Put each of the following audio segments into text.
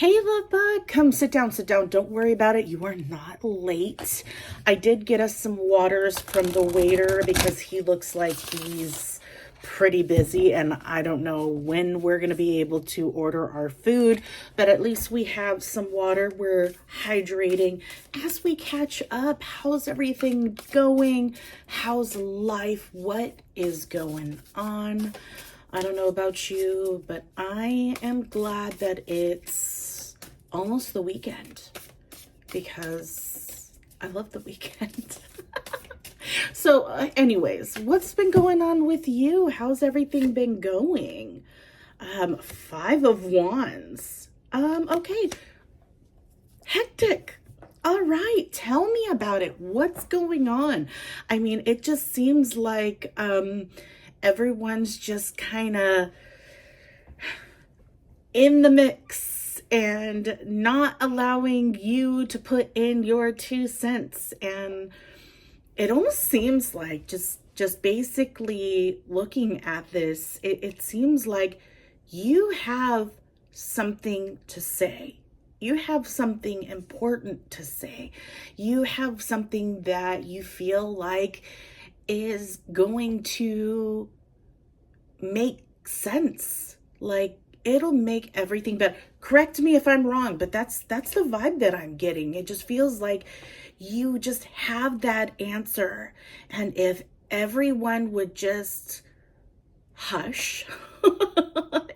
Hey, lovebug, come sit down, sit down. Don't worry about it. You are not late. I did get us some waters from the waiter because he looks like he's pretty busy and I don't know when we're going to be able to order our food, but at least we have some water. We're hydrating as we catch up. How's everything going? How's life? What is going on? I don't know about you, but I am glad that it's almost the weekend because I love the weekend. So anyways, what's been going on with you? How's everything been going? Five of Wands. Okay. Hectic. All right. Tell me about it. What's going on? I mean, it just seems like, everyone's just kind of in the mix and not allowing you to put in your 2 cents. And it almost seems like just basically looking at this, it seems like you have something to say. You have something important to say. You have something that you feel like is going to make sense. Like it'll make everything better. Correct me if I'm wrong, but that's the vibe that I'm getting. It just feels like you just have that answer. And if everyone would just hush,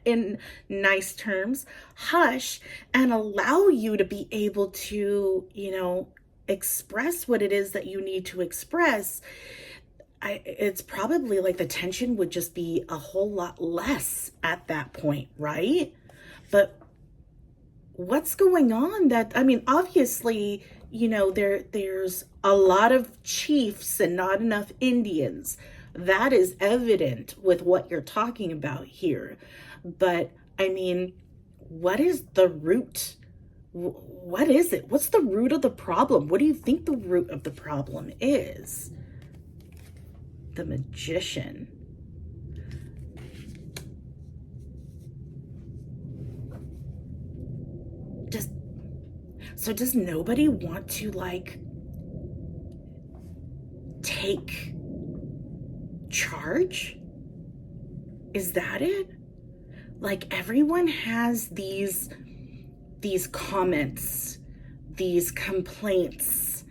in nice terms, hush and allow you to be able to, express what it is that you need to express, it's probably like the tension would just be a whole lot less at that point, right? But what's going on obviously, there's a lot of chiefs and not enough Indians. That is evident with what you're talking about here. But what is the root? What is it? What's the root of the problem? What do you think the root of the problem is? The Magician. Does nobody want to take charge? Is that it? Like everyone has these comments, these complaints,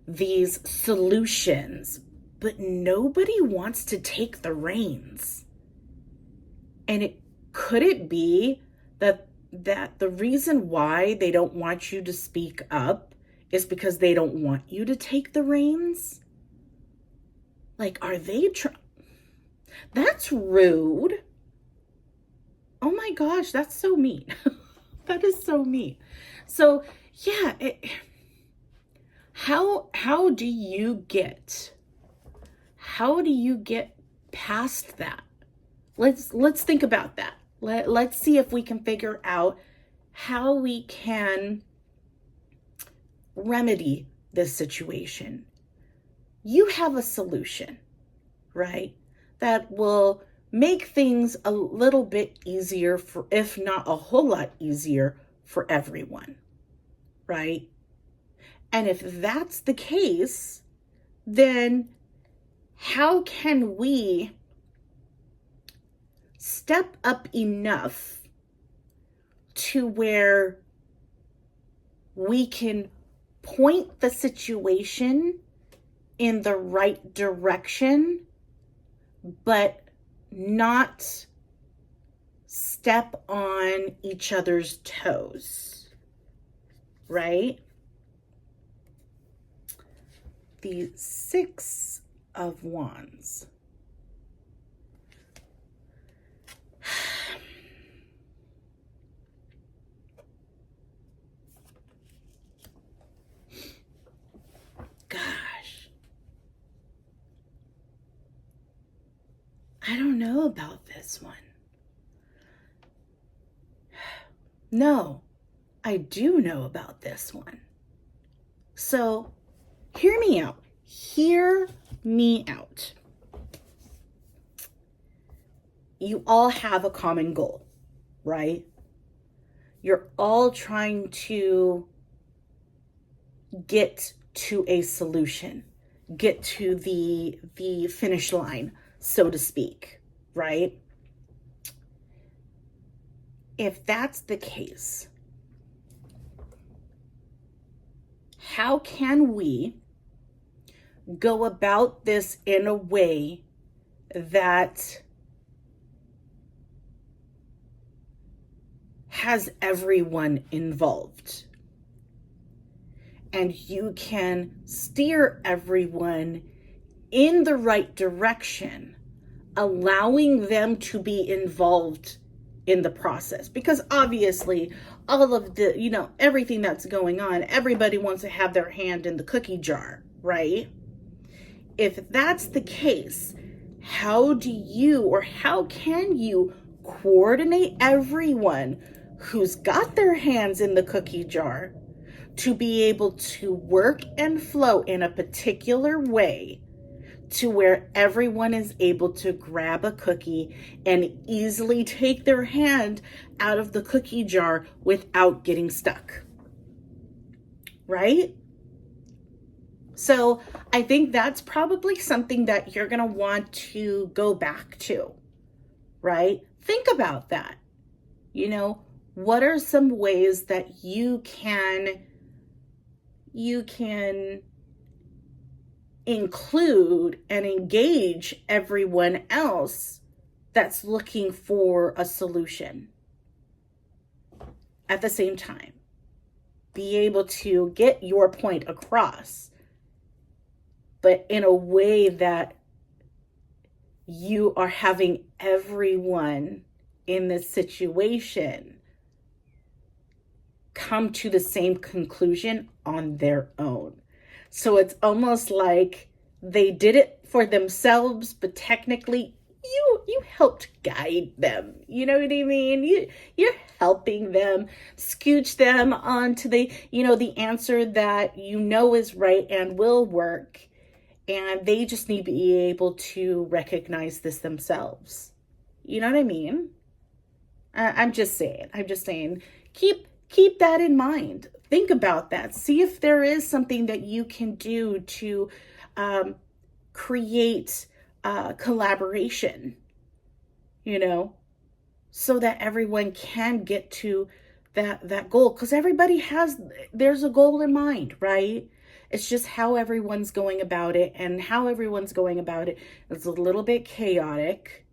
these solutions, but nobody wants to take the reins. And could it be that the reason why they don't want you to speak up is because they don't want you to take the reins? Like, are they That's rude. Oh my gosh, that's so mean. That is so mean. So yeah, how do you get past that? Let's think about that. Let's see if we can figure out how we can remedy this situation. You have a solution, right? That will make things a little bit easier if not a whole lot easier for everyone, right? And if that's the case, then how can we step up enough to where we can point the situation in the right direction, but not step on each other's toes, right? The Six of Wands. Gosh. I don't know about this one. No, I do know about this one. So, hear me out. Hear me out. You all have a common goal, right? You're all trying to get to a solution, get to the finish line, so to speak, right? If that's the case, how can we go about this in a way that has everyone involved, and you can steer everyone in the right direction, allowing them to be involved in the process? Because obviously all of the, everything that's going on, everybody wants to have their hand in the cookie jar, right? If that's the case, how can you coordinate everyone who's got their hands in the cookie jar to be able to work and flow in a particular way to where everyone is able to grab a cookie and easily take their hand out of the cookie jar without getting stuck, right? So I think that's probably something that you're going to want to go back to, right? Think about that. What are some ways that you can include and engage everyone else that's looking for a solution? At the same time, be able to get your point across, but in a way that you are having everyone in this situation come to the same conclusion on their own. So it's almost like they did it for themselves, but technically you helped guide them. You know what I mean? You're helping them, scooch them onto the answer that is right and will work. And they just need to be able to recognize this themselves. You know what I mean? I'm just saying, keep that in mind. Think about that. See if there is something that you can do to create collaboration, so that everyone can get to that goal. Because there's a goal in mind, right? It's just how everyone's going about it, and how everyone's going about it is a little bit chaotic,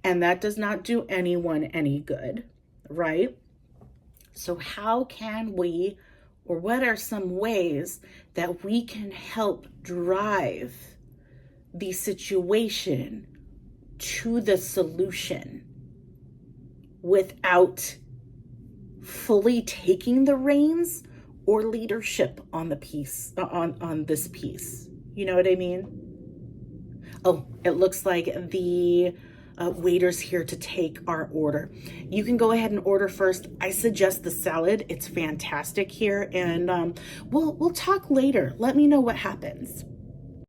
and that does not do anyone any good, right? So how can we, or what are some ways that we can help drive the situation to the solution without fully taking the reins or leadership on the piece, on this piece? You know what I mean? Oh, it looks like the waiter's here to take our order. You can go ahead and order first. I suggest the salad. It's fantastic here, and we'll talk later. Let me know what happens.